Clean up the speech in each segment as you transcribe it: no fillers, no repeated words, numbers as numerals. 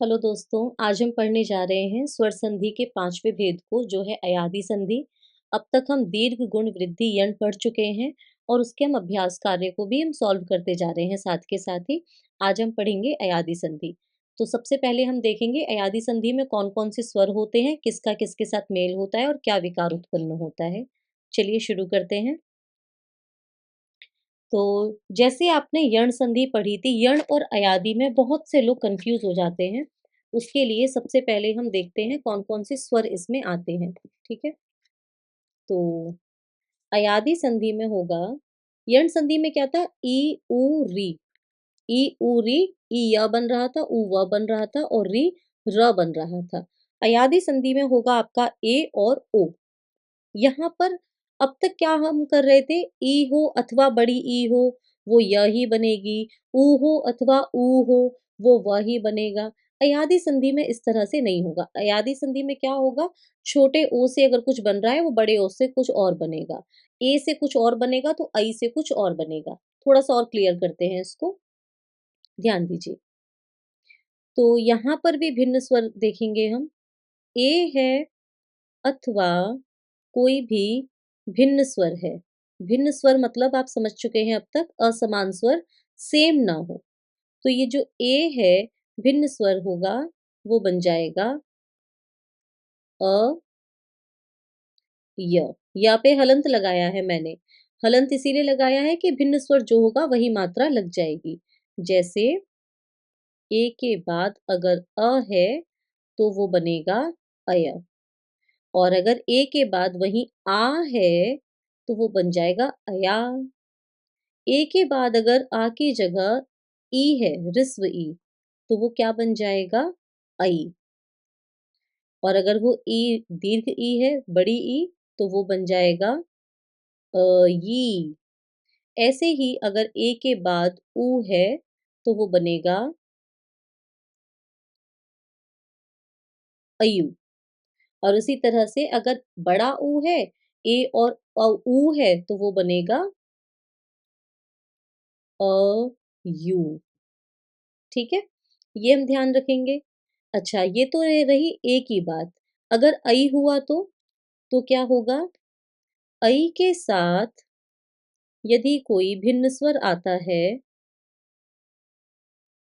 Hello दोस्तों, आज हम पढ़ने जा रहे हैं स्वर संधि के पांचवें भेद को जो है अयादि संधि। अब तक हम दीर्घ गुण वृद्धि यण पढ़ चुके हैं और उसके हम अभ्यास कार्य को भी हम सॉल्व करते जा रहे हैं साथ के साथ ही। आज हम पढ़ेंगे अयादि संधि। तो सबसे पहले हम देखेंगे अयादि संधि में कौन कौन से स्वर होते हैं, किसका किसके साथ मेल होता है और क्या विकार उत्पन्न होता है। चलिए शुरू करते हैं। तो जैसे आपने यण संधि पढ़ी थी, यण और अयादि में बहुत से लोग कंफ्यूज हो जाते हैं। उसके लिए सबसे पहले हम देखते हैं कौन कौन से स्वर इसमें आते हैं। ठीक है, तो अयादि संधि में होगा, यण संधि में क्या था, ई उ री। ई उ री, ई य बन रहा था, उ व बन रहा था और री र बन रहा था। अयादि संधि में होगा आपका ए और ओ। यहाँ पर अब तक क्या हम कर रहे थे, ई हो अथवा बड़ी ई हो वो य ही बनेगी, ऊ हो अथवा ऊ हो वो व ही बनेगा। अयादि संधि में इस तरह से नहीं होगा। अयादि संधि में क्या होगा, छोटे ओ से अगर कुछ बन रहा है वो बड़े ओ से कुछ और बनेगा, ए से कुछ और बनेगा तो आई से कुछ और बनेगा। थोड़ा सा और क्लियर करते हैं इसको, ध्यान दीजिए। तो यहाँ पर भी भिन्न स्वर देखेंगे हम। ए है अथवा कोई भी भिन्न स्वर है। भिन्न स्वर मतलब आप समझ चुके हैं अब तक, असमान स्वर सेम ना हो। तो ये जो ए है भिन्न स्वर होगा, वो बन जाएगा अ य। या पे हलंत लगाया है मैंने। हलंत इसीलिए लगाया है कि भिन्न स्वर जो होगा वही मात्रा लग जाएगी। जैसे ए के बाद अगर अ है तो वो बनेगा अय, और अगर ए के बाद वही आ है तो वो बन जाएगा अया। ए के बाद अगर आ की जगह ई है, ऋस्व ई, तो वो क्या बन जाएगा, आई। और अगर वो ई दीर्घ ई है, बड़ी ई, तो वो बन जाएगा यी। ऐसे ही अगर ए के बाद ऊ है तो वो बनेगा अयु। और उसी तरह से अगर बड़ा ऊ है, ए और ऊ है, तो वो बनेगा अ यू। ठीक है, ये हम ध्यान रखेंगे। अच्छा, ये तो रही ए की बात। अगर ऐ हुआ तो क्या होगा, ऐ के साथ यदि कोई भिन्न स्वर आता है,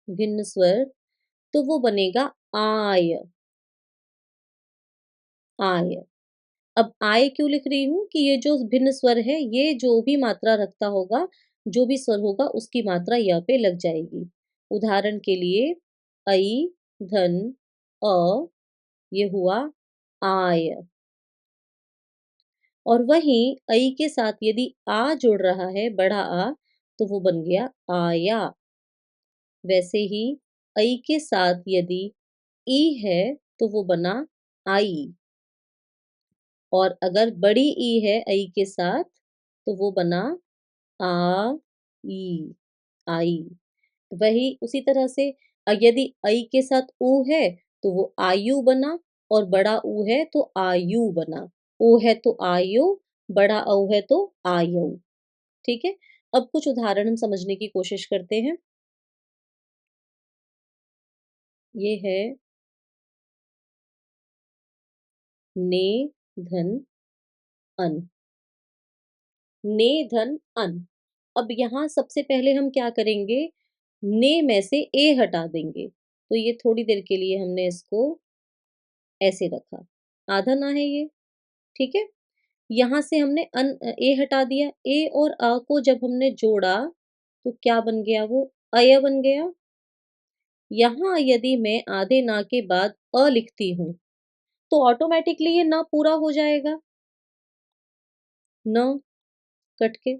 भिन्न स्वर, तो वो बनेगा आय। आय। अब आय क्यों लिख रही हूँ कि ये जो भिन्न स्वर है, ये जो भी मात्रा रखता होगा, जो भी स्वर होगा उसकी मात्रा य पे लग जाएगी। उदाहरण के लिए ऐ धन अ, ये हुआ आय। और वहीं ऐ के साथ यदि आ जुड़ रहा है, बड़ा आ, तो वो बन गया आया। वैसे ही ऐ के साथ यदि ई है तो वो बना आई। और अगर बड़ी ई है ऐ के साथ तो वो बना आ ई, आई। वही उसी तरह से यदि ऐ के साथ ऊ है तो वो आयु बना, और बड़ा ऊ है तो आयु बना। ऊ है तो आयु, बड़ा औ है तो आयु। ठीक है, अब कुछ उदाहरण हम समझने की कोशिश करते हैं। ये है ने धन अन। ने धन अन। अब यहाँ सबसे पहले हम क्या करेंगे, ने में से ए हटा देंगे। तो ये थोड़ी देर के लिए हमने इसको ऐसे रखा, आधा ना है ये। ठीक है, यहाँ से हमने ए हटा दिया। ए और अ को जब हमने जोड़ा तो क्या बन गया, वो अय बन गया। यहाँ यदि मैं आधे ना के बाद अ लिखती हूँ तो ऑटोमेटिकली ये ना पूरा हो जाएगा, न कट के।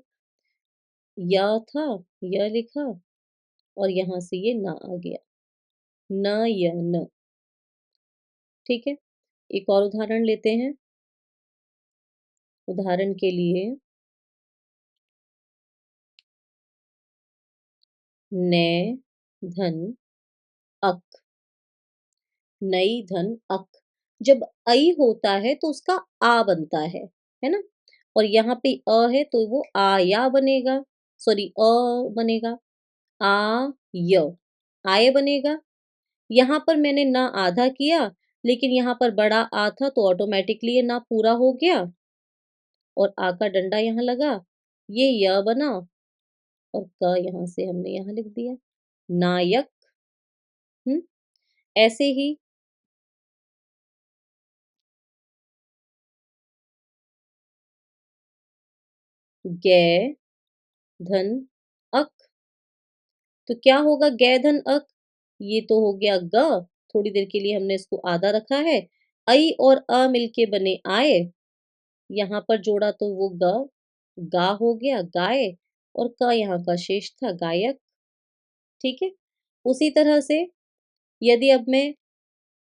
या था, य लिखा, और यहाँ से ये ना आ गया, न य न। ठीक है, एक और उदाहरण लेते हैं। उदाहरण के लिए नै धन अक। नई धन अक। जब ऐ होता है तो उसका आ बनता है ना। और यहाँ पे अ है तो वो आया बनेगा, सॉरी अ बनेगा, आ य, आय बनेगा। यहाँ पर मैंने ना आधा किया, लेकिन यहाँ पर बड़ा आ था तो ऑटोमेटिकली ये ना पूरा हो गया और आ का डंडा यहाँ लगा, ये य बना और क यहाँ से हमने यहाँ लिख दिया, नायक। हुँ, ऐसे ही गै, धन, अक। तो क्या होगा गै, धन, अक? ये तो हो गया ग, थोड़ी देर के लिए हमने इसको आधा रखा है। ऐ और अ मिलके बने आए, यहाँ पर जोड़ा तो वो ग, गा हो गया गाय और क यहाँ का शेष था गायक, ठीक है? उसी तरह से यदि अब मैं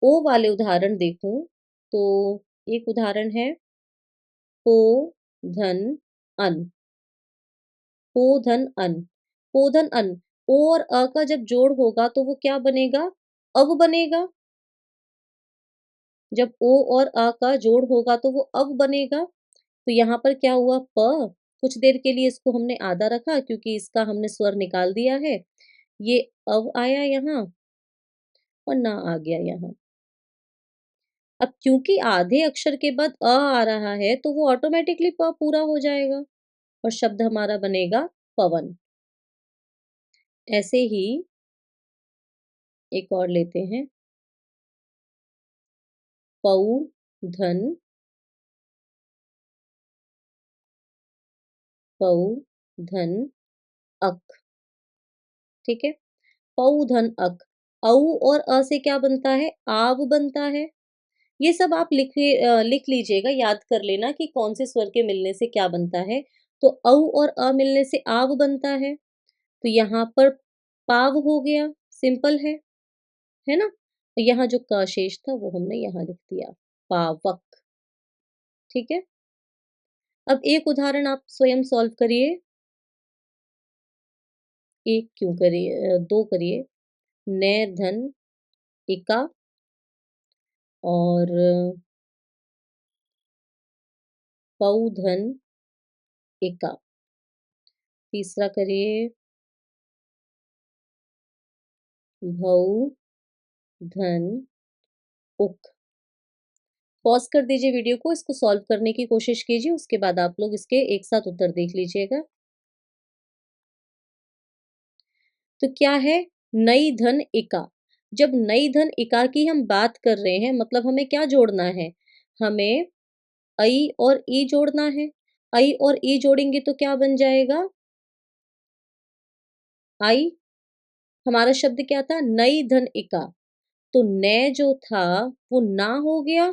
ओ वाले उदाहरण देखूँ, तो एक उदाहरण है पो, धन, अन। पो, धन, अन। पो, धन, अन। ओ और अ का जब जोड़ होगा तो वो क्या बनेगा? अव बनेगा। जब ओ और अ का जोड़ होगा तो वो अव बनेगा। तो यहाँ पर क्या हुआ प, कुछ देर के लिए इसको हमने आधा रखा क्योंकि इसका हमने स्वर निकाल दिया है। ये अव आया यहाँ और ना आ गया यहाँ। अब क्योंकि आधे अक्षर के बाद अ आ रहा है तो वो ऑटोमेटिकली प पूरा हो जाएगा और शब्द हमारा बनेगा पवन। ऐसे ही एक और लेते हैं, पौ, धन, पौ, धन, अक, ठीक है? पौ, धन, अक। औ और अ से क्या बनता है? आव बनता है। ये सब आप लिख लीजिएगा, याद कर लेना कि कौन से स्वर के मिलने से क्या बनता है। तो औ और अ मिलने से आव बनता है। तो यहाँ पर पाव हो गया, सिंपल है ना? तो यहाँ जो क शेष था वो हमने यहाँ लिख दिया, पावक, ठीक है? अब एक उदाहरण आप स्वयं सॉल्व करिए। 1 क्यों करिए 2 करिए। नै, धन, इका और पौ, धन, इका। तीसरा करिए भौ, धन, उक। पॉज़ कर दीजिए वीडियो को, इसको सॉल्व करने की कोशिश कीजिए, उसके बाद आप लोग इसके एक साथ उत्तर देख लीजिएगा। तो क्या है? नई धन इका। जब नई धन इका की हम बात कर रहे हैं मतलब हमें क्या जोड़ना है? हमें ऐ और ई जोड़ना है। ऐ और ई जोड़ेंगे तो क्या बन जाएगा? आई। हमारा शब्द क्या था? नई धन इका। तो नै जो था वो ना हो गया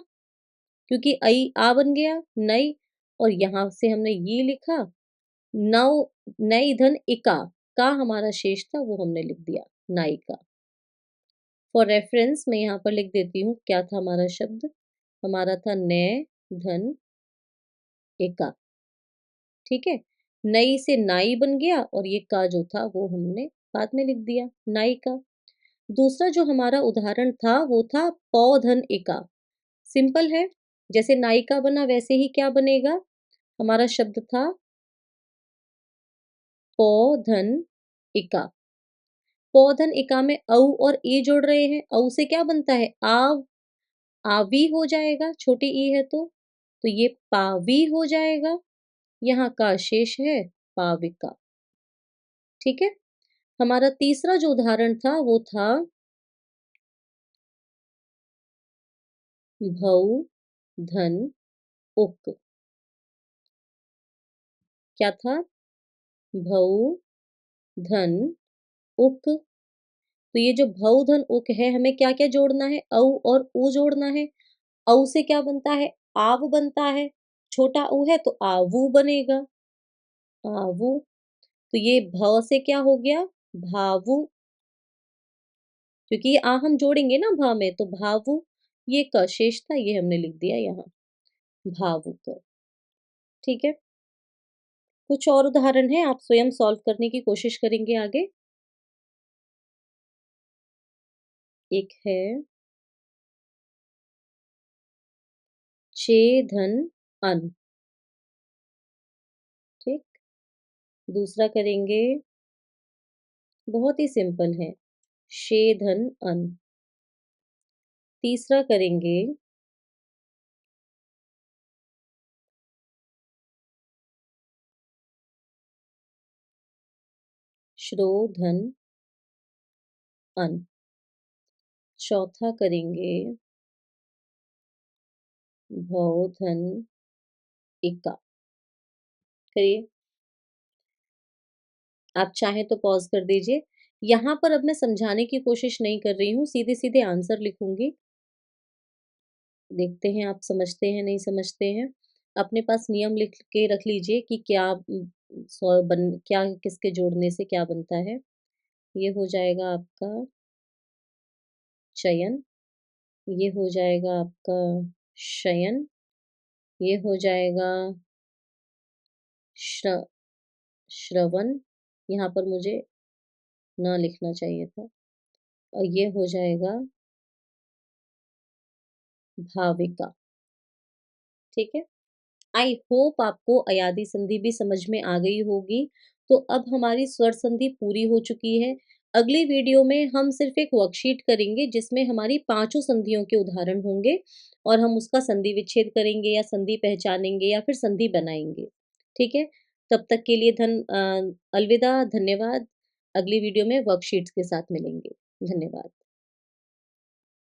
क्योंकि ऐ आ बन गया, नई, और यहाँ से हमने ये लिखा, नौ, नई धन इका, का हमारा शेष था वो हमने लिख दिया, नायिका। फॉर रेफरेंस मैं यहाँ पर लिख देती हूँ क्या था हमारा शब्द। हमारा था नै, धन, इका, ठीक है? नई से नाई बन गया और ये का जो था वो हमने बाद में लिख दिया, नायिका। दूसरा जो हमारा उदाहरण था वो था पौ, धन, इका। सिंपल है, जैसे नायिका बना वैसे ही क्या बनेगा? हमारा शब्द था पौ, धन, इका। पौ, धन, इका में औ और ई जोड़ रहे हैं। औ से क्या बनता है? आव, आवी हो जाएगा, छोटी ई है तो ये पावी हो जाएगा। यहाँ का शेष है पाविका, ठीक है? हमारा तीसरा जो उदाहरण था वो था भौ, धन, उक। क्या था? भौ, धन, उक। तो ये जो भौ, धन, उक है हमें क्या-क्या जोड़ना है? औ और ऊ जोड़ना है। औ से क्या बनता है? आव बनता है। छोटा ऊ है तो आवू बनेगा, आवू। तो ये भ से क्या हो गया? भावु, क्योंकि ये आ हम जोड़ेंगे ना भ में तो भावु। ये क शेष था ये हमने लिख दिया यहाँ, भावुक, ठीक है? कुछ और उदाहरण हैं, आप स्वयं सॉल्व करने की कोशिश करेंगे आगे। एक है चे, धन, अन, ठीक? दूसरा करेंगे, बहुत ही सिंपल है, शे, धन, अन। तीसरा करेंगे श्रो, धन, अन। चौथा करेंगे भौ, धन, इका। करिए। आप चाहें तो पॉज़ कर दीजिए। यहाँ पर अब मैं समझाने की कोशिश नहीं कर रही हूँ, सीधे-सीधे आंसर लिखूँगी। देखते हैं आप समझते हैं, नहीं समझते हैं। अपने पास नियम लिख के रख लीजिए कि क्या क्या किसके जोड़ने से क्या बनता है। ये हो जाएगा आपका चयन, ये हो जाएगा आपका शयन, ये हो जाएगा श्र श्रवण, यहाँ पर मुझे ना लिखना चाहिए था और ये हो जाएगा भाविका, ठीक है? आई होप आपको अयादी संधि भी समझ में आ गई होगी। तो अब हमारी स्वर संधि पूरी हो चुकी है। अगली वीडियो में हम सिर्फ़ एक वर्कशीट करेंगे जिसमें हमारी पाँचों संधियों के उदाहरण होंगे और हम उसका संधि विच्छेद करेंगे या संधि पहचानेंगे या फिर संधि बनाएँगे। ठीक है? तब तक के लिए अलविदा, धन्यवाद। अगली वीडियो में वर्कशीट्स के साथ मिलेंगे। धन्यवाद।